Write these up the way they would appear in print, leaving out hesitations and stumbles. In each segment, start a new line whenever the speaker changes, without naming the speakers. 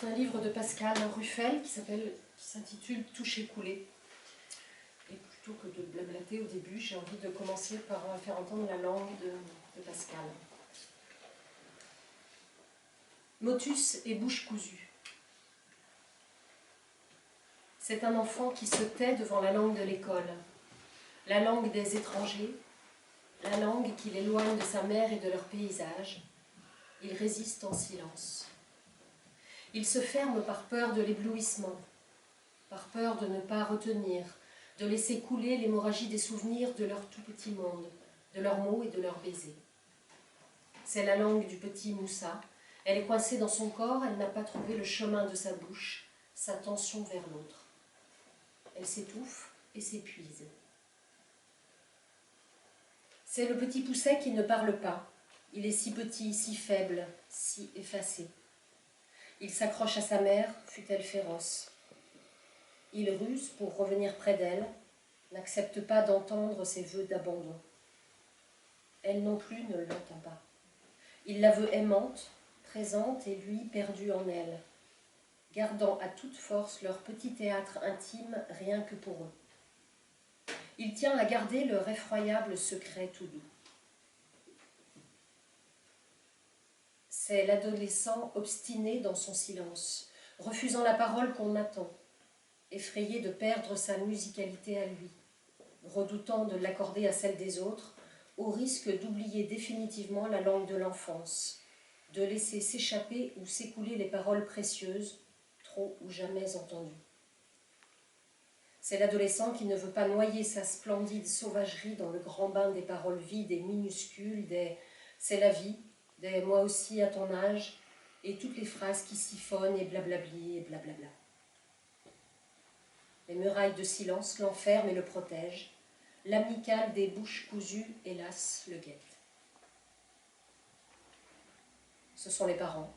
C'est un livre de Pascal Ruffel qui s'intitule « Toucher couler ». Et plutôt que de blablater au début, j'ai envie de commencer par faire entendre la langue de Pascal. Motus et bouche cousue. C'est un enfant qui se tait devant la langue de l'école, la langue des étrangers, la langue qui l'éloigne de sa mère et de leur paysage. Il résiste en silence. Il se ferme par peur de l'éblouissement, par peur de ne pas retenir, de laisser couler l'hémorragie des souvenirs de leur tout petit monde, de leurs mots et de leurs baisers. C'est la langue du petit Moussa. Elle est coincée dans son corps, elle n'a pas trouvé le chemin de sa bouche, sa tension vers l'autre. Elle s'étouffe et s'épuise. C'est le petit Pousset qui ne parle pas. Il est si petit, si faible, si effacé. Il s'accroche à sa mère, fût-elle féroce. Il ruse pour revenir près d'elle, n'accepte pas d'entendre ses vœux d'abandon. Elle non plus ne l'entend pas. Il la veut aimante, présente et lui perdu en elle, gardant à toute force leur petit théâtre intime rien que pour eux. Il tient à garder leur effroyable secret tout doux. C'est l'adolescent obstiné dans son silence, refusant la parole qu'on attend, effrayé de perdre sa musicalité à lui, redoutant de l'accorder à celle des autres, au risque d'oublier définitivement la langue de l'enfance, de laisser s'échapper ou s'écouler les paroles précieuses, trop ou jamais entendues. C'est l'adolescent qui ne veut pas noyer sa splendide sauvagerie dans le grand bain des paroles vides et minuscules, des « c'est la vie », des « moi aussi à ton âge » et toutes les phrases qui siphonnent et blablabli et blablabla. Les murailles de silence l'enferment et le protègent. L'amicale des bouches cousues, hélas, le guette. Ce sont les parents,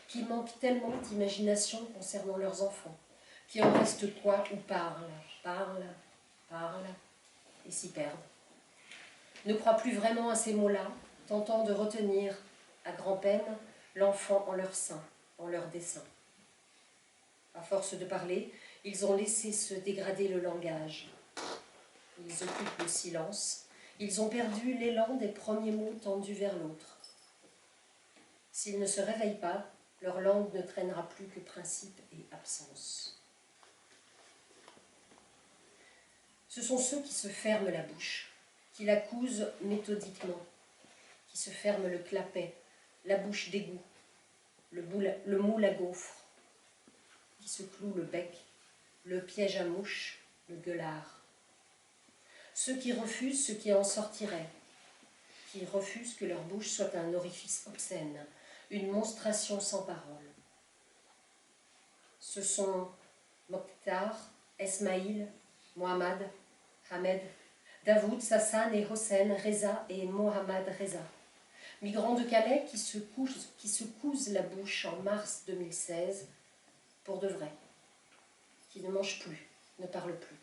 qui manquent tellement d'imagination concernant leurs enfants, qui en restent quoi ou parlent, et s'y perdent. Ne croient plus vraiment à ces mots-là, tentant de retenir, à grand-peine, l'enfant en leur sein, en leur dessein. À force de parler, ils ont laissé se dégrader le langage. Ils occupent le silence. Ils ont perdu l'élan des premiers mots tendus vers l'autre. S'ils ne se réveillent pas, leur langue ne traînera plus que principe et absence. Ce sont ceux qui se ferment la bouche, qui la cousent méthodiquement, qui se ferment le clapet, la bouche d'égout, le moule à gaufre, qui se clouent le bec, le piège à mouche, le gueulard. Ceux qui refusent ce qui en sortirait, qui refusent que leur bouche soit un orifice obscène, une monstration sans parole. Ce sont Mokhtar, Esmaïl, Mohammad, Ahmed, Davoud, Sassan et Hossein, Reza et Mohammad Reza. Migrants de Calais qui se cousent la bouche en mars 2016 pour de vrai, qui ne mangent plus, ne parlent plus.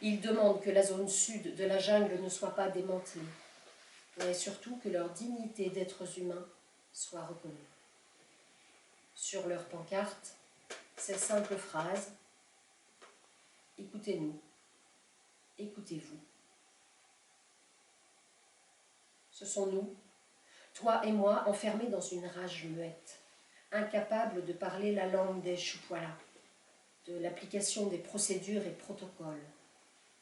Ils demandent que la zone sud de la jungle ne soit pas démantelée, mais surtout que leur dignité d'êtres humains soit reconnue. Sur leur pancarte, ces simples phrases « Écoutez-nous, écoutez-vous ». Ce sont nous, toi et moi, enfermés dans une rage muette, incapables de parler la langue des choupoualas, de l'application des procédures et protocoles,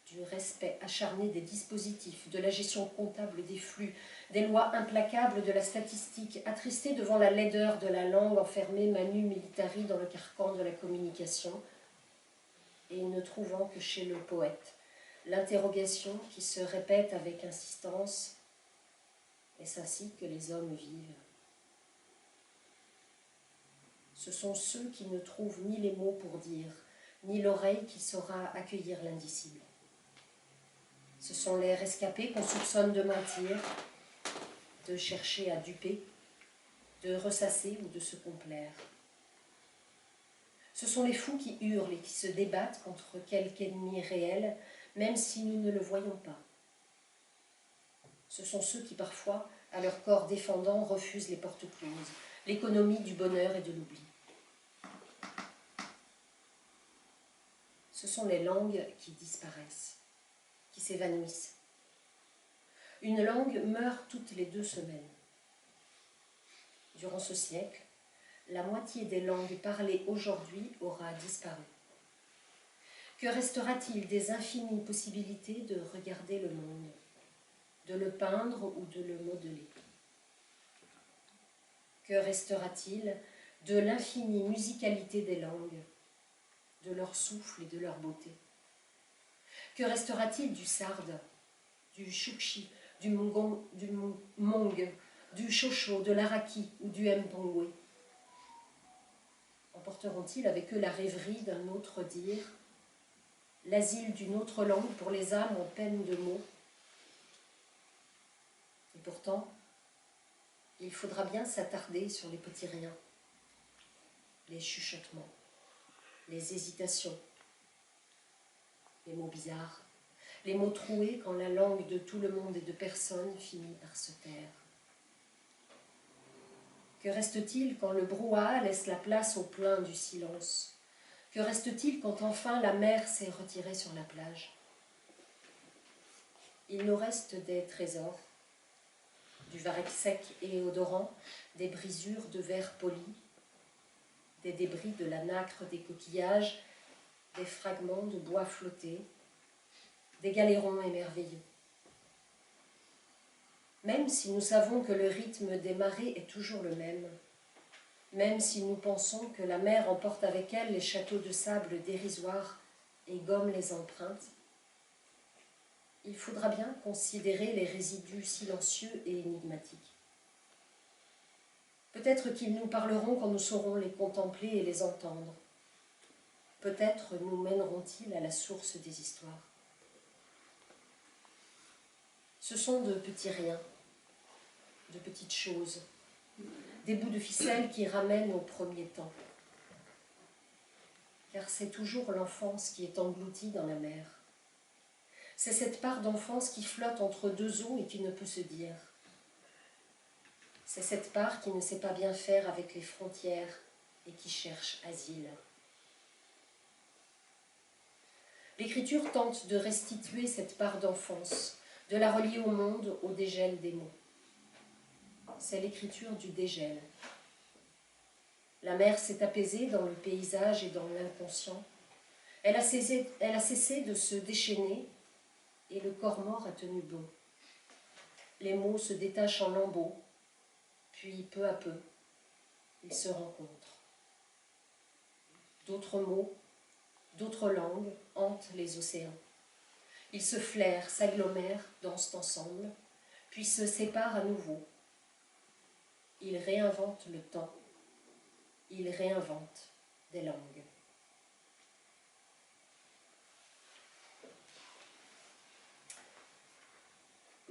du respect acharné des dispositifs, de la gestion comptable des flux, des lois implacables de la statistique, attristés devant la laideur de la langue enfermée manu militari dans le carcan de la communication, et ne trouvant que chez le poète l'interrogation qui se répète avec insistance « Est-ce ainsi que les hommes vivent ?» Ce sont ceux qui ne trouvent ni les mots pour dire, ni l'oreille qui saura accueillir l'indicible. Ce sont les rescapés qu'on soupçonne de mentir, de chercher à duper, de ressasser ou de se complaire. Ce sont les fous qui hurlent et qui se débattent contre quelque ennemi réel, même si nous ne le voyons pas. Ce sont ceux qui parfois, à leur corps défendant, refusent les portes closes, l'économie du bonheur et de l'oubli. ce sont les langues qui disparaissent, qui s'évanouissent. Une langue meurt toutes les 2 semaines. Durant ce siècle, la moitié des langues parlées aujourd'hui aura disparu. Que restera-t-il des infinies possibilités de regarder le monde, de le peindre ou de le modeler? Que restera-t-il de l'infinie musicalité des langues, de leur souffle et de leur beauté? Que restera-t-il du sarde, du choukchi, du mong, du chocho, de l'araki ou du mpongwe? Emporteront-ils avec eux la rêverie d'un autre dire, l'asile d'une autre langue pour les âmes en peine de mots? Et pourtant, il faudra bien s'attarder sur les petits riens, les chuchotements, les hésitations, les mots bizarres, les mots troués quand la langue de tout le monde et de personne finit par se taire. Que reste-t-il quand le brouhaha laisse la place au plein du silence? Que reste-t-il quand enfin la mer s'est retirée sur la plage? Il nous reste des trésors, du varech sec et odorant, des brisures de verre poli, des débris de la nacre des coquillages, des fragments de bois flottés, des galérons émerveilleux. Même si nous savons que le rythme des marées est toujours le même si nous pensons que la mer emporte avec elle les châteaux de sable dérisoires et gomme les empreintes, il faudra bien considérer les résidus silencieux et énigmatiques. Peut-être qu'ils nous parleront quand nous saurons les contempler et les entendre. Peut-être nous mèneront-ils à la source des histoires. Ce sont de petits riens, de petites choses, des bouts de ficelle qui ramènent au premier temps. Car c'est toujours l'enfance qui est engloutie dans la mer. C'est cette part d'enfance qui flotte entre 2 eaux et qui ne peut se dire. C'est cette part qui ne sait pas bien faire avec les frontières et qui cherche asile. L'écriture tente de restituer cette part d'enfance, de la relier au monde, au dégel des mots. C'est l'écriture du dégel. La mer s'est apaisée dans le paysage et dans l'inconscient. Elle a cessé de se déchaîner et le corps mort a tenu bon. Les mots se détachent en lambeaux, puis peu à peu, ils se rencontrent. D'autres mots, d'autres langues hantent les océans. Ils se flairent, s'agglomèrent, dansent ensemble, puis se séparent à nouveau. Ils réinventent le temps. Ils réinventent des langues.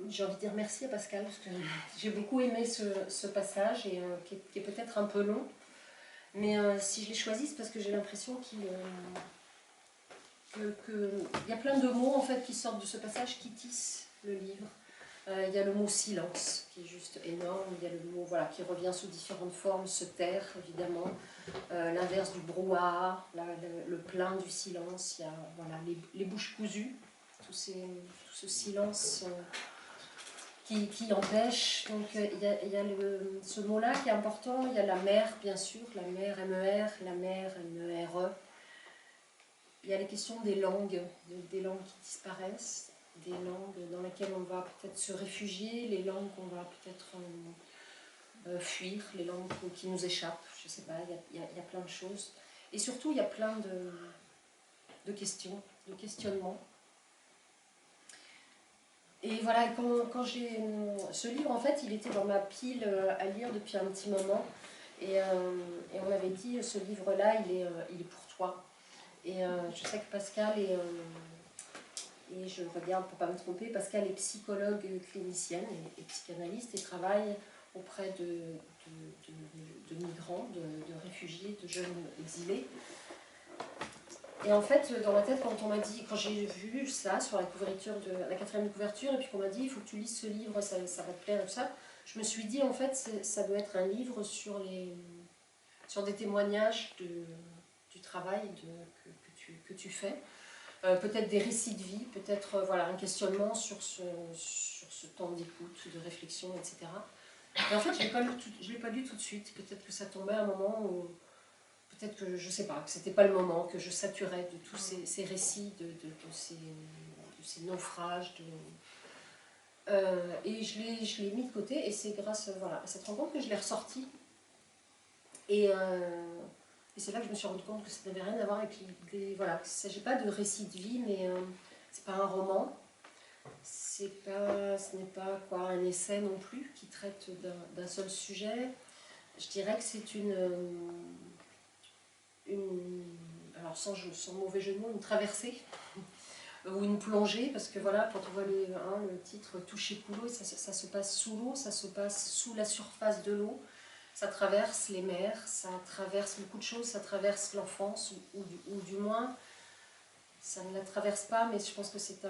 J'ai envie de dire merci à Pascal, parce que j'ai beaucoup aimé ce passage, et qui est peut-être un peu long, mais si je l'ai choisi, c'est parce que j'ai l'impression qu'il y a plein de mots en fait, qui sortent de ce passage, qui tissent le livre. Il y a le mot silence, qui est juste énorme, il y a le mot qui revient sous différentes formes, se taire, évidemment, l'inverse du brouhaha, le plein du silence, il y a les bouches cousues, tout ce silence qui empêche. Donc il y a ce mot-là qui est important. Il y a la mer, bien sûr, la mer M-E-R, la mer M-E-R-E. Il y a les questions des langues qui disparaissent, des langues dans lesquelles on va peut-être se réfugier, les langues qu'on va peut-être fuir, les langues qui nous échappent, je ne sais pas, il y a plein de choses. Et surtout, il y a plein de questions, de questionnements. Et voilà, quand j'ai ce livre, en fait, il était dans ma pile à lire depuis un petit moment. Et on m'avait dit, ce livre-là, il est pour toi. Et je sais que Pascal est... et je regarde pour ne pas me tromper, Pascal est psychologue clinicienne et psychanalyste et travaille auprès de migrants, de réfugiés, de jeunes exilés. Et en fait, dans ma tête, quand j'ai vu ça sur la couverture, la 4e couverture, et puis qu'on m'a dit, il faut que tu lises ce livre, ça va te plaire et tout ça, je me suis dit, en fait, ça doit être un livre sur des témoignages du travail que tu tu fais. Peut-être des récits de vie, peut-être voilà, un questionnement sur ce temps d'écoute, de réflexion, etc. Et en fait, je ne l'ai pas lu tout de suite. Peut-être que ça tombait à un moment où, peut-être que, je ne sais pas, que ce n'était pas le moment, que je saturais de tous ces récits, de ces naufrages. Et je l'ai mis de côté, et c'est grâce voilà, à cette rencontre que je l'ai ressorti. Et c'est là que je me suis rendu compte que ça n'avait rien à voir avec l'idée. Voilà, il ne s'agit pas de récit de vie, mais c'est pas un roman. Ce n'est pas quoi, un essai non plus qui traite d'un seul sujet. Je dirais que c'est alors sans mauvais jeu de mots, une traversée ou une plongée, parce que voilà, quand on voit le titre Toucher Poulot, ça se passe sous l'eau, ça se passe sous la surface de l'eau. Ça traverse les mers, ça traverse beaucoup de choses, ça traverse l'enfance, ou du moins, ça ne la traverse pas, mais je pense que c'est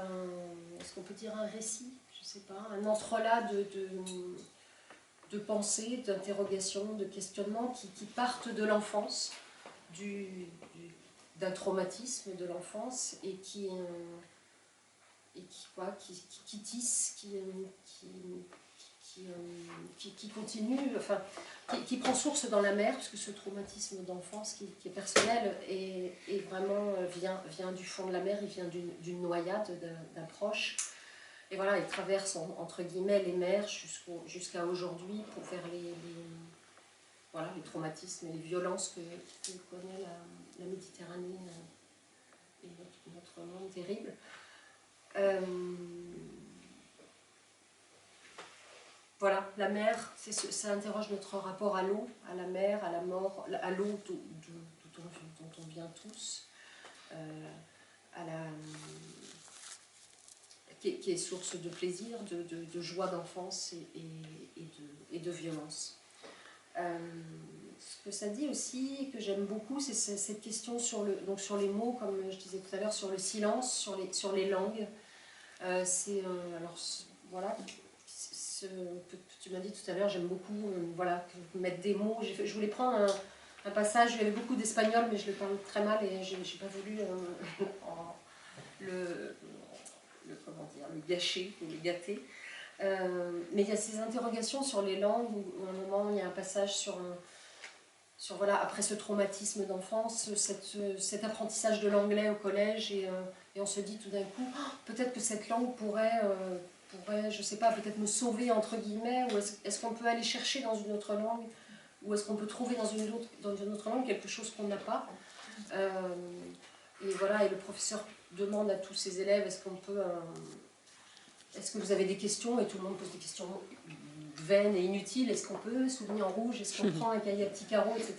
est-ce qu'on peut dire un récit? Je ne sais pas, un entrelac de pensées, d'interrogations, de questionnements qui partent de l'enfance, d'un traumatisme de l'enfance, et qui tissent, qui continue, enfin, qui prend source dans la mer, puisque ce traumatisme d'enfance qui est personnel et vraiment vient du fond de la mer, il vient d'une noyade d'un proche. Et voilà, il traverse entre guillemets les mers jusqu'à aujourd'hui pour faire voilà, les traumatismes et les violences que connaît la Méditerranée et notre monde terrible. Voilà, la mer, ça interroge notre rapport à l'eau, à la mer, à la mort, à l'eau dont on vient tous, qui est source de plaisir, de joie d'enfance et de violence. Ce que ça dit aussi, que j'aime beaucoup, c'est cette question sur les mots, comme je disais tout à l'heure, sur le silence, sur les langues. Alors, voilà. Tu m'as dit tout à l'heure, j'aime beaucoup voilà, mettre des mots. Je voulais prendre un passage, il y avait beaucoup d'espagnol, mais je le parle très mal et je n'ai pas voulu comment dire, le gâcher ou le gâter. Mais il y a ces interrogations sur les langues, où à un moment il y a un passage sur voilà, après ce traumatisme d'enfance, cet apprentissage de l'anglais au collège, et on se dit tout d'un coup, oh, peut-être que cette langue pourrait, je sais pas, peut-être me sauver entre guillemets, ou est-ce qu'on peut aller chercher dans une autre langue, ou est-ce qu'on peut trouver dans une autre langue quelque chose qu'on n'a pas. Et voilà, et le professeur demande à tous ses élèves, est-ce que vous avez des questions, et tout le monde pose des questions vaines et inutiles, est-ce qu'on peut souligner en rouge, est-ce qu'on prend un cahier à petits carreaux, etc.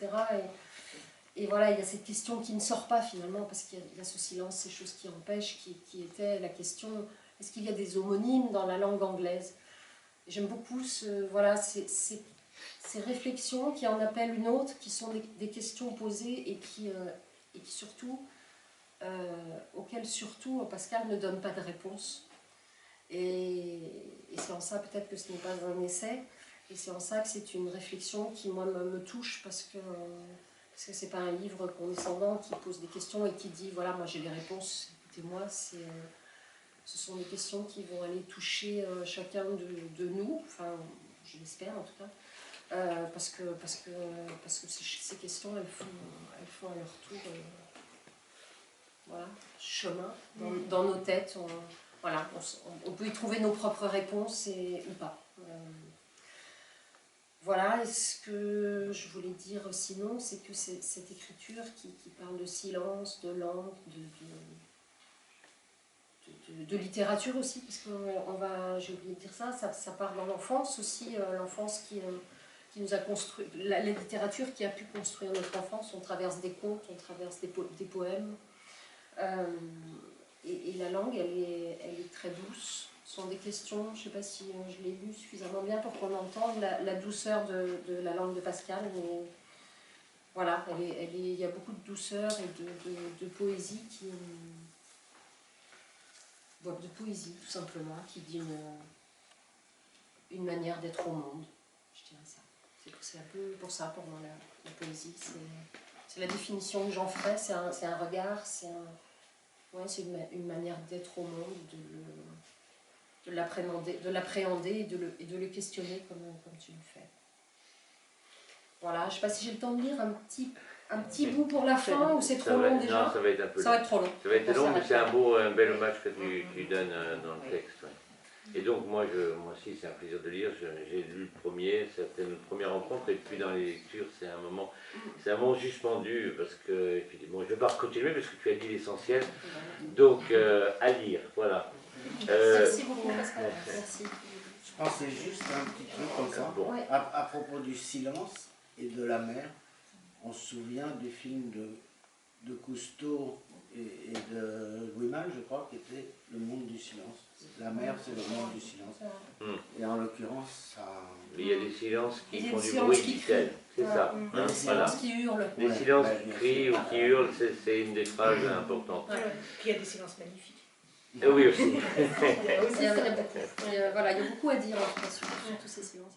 Et voilà, il y a cette question qui ne sort pas finalement, parce qu'il y a ce silence, ces choses qui empêchent, qui était la question, est-ce qu'il y a des homonymes dans la langue anglaise? J'aime beaucoup voilà, ces réflexions qui en appellent une autre, qui sont des questions posées et qui surtout, auxquelles surtout Pascal ne donne pas de réponse. Et c'est en ça peut-être que ce n'est pas un essai, et c'est en ça que c'est une réflexion qui moi me touche, parce que c'est pas un livre condescendant qui pose des questions et qui dit voilà, moi j'ai des réponses, écoutez-moi. Ce sont des questions qui vont aller toucher chacun de nous, enfin je l'espère en tout cas, parce que ces questions elles font à leur tour voilà, chemin dans nos têtes. Voilà, on peut y trouver nos propres réponses ou pas. Voilà, et ce que je voulais dire sinon, c'est que cette écriture qui parle de silence, de langue, de littérature aussi, parce que j'ai oublié de dire ça part dans l'enfance aussi, l'enfance qui nous a construit, la littérature qui a pu construire notre enfance. On traverse des contes, on traverse des poèmes. Et la langue, elle est très douce. Ce sont des questions, je ne sais pas si je l'ai lu suffisamment bien pour qu'on entende la douceur de la langue de Pascal, mais voilà, il y a beaucoup de douceur et de poésie de poésie tout simplement, qui dit une manière d'être au monde, je dirais ça. C'est un peu pour ça, pour moi, la poésie, C'est la définition que j'en ferais, c'est un regard, c'est une manière d'être au monde, de l'appréhender et de le questionner comme tu le fais. Voilà, je ne sais pas si j'ai le temps de lire un petit bout pour la fin ou c'est trop long déjà.
Non, ça va être un peu long.
Ça va être trop long.
Ça va être long, mais c'est un bel hommage que tu donnes dans le texte. Ouais. Et donc moi aussi c'est un plaisir de lire, j'ai lu le premier, c'était notre première rencontre, et puis dans les lectures c'est un moment suspendu, parce que, bon, je ne vais pas continuer parce que tu as dit l'essentiel, donc à lire, voilà.
Merci beaucoup Pascal, merci.
Je pensais juste à un petit truc comme ça,
bon.
à propos du silence et de la mer. On se souvient du film de Cousteau et de Louis Malle, je crois, qui était Le monde du silence. La mer, c'est le monde du silence. Et en l'occurrence, ça...
Il y a des silences qui font du
silences
bruit,
qui
dit-elle. C'est ça.
Il y a des silences qui hurlent.
Les silences qui crient ou qui hurlent, c'est une des phrases importantes.
Puis il y a des silences magnifiques.
Oui, aussi.
Il y a beaucoup à dire en tout cas sur tous ces silences.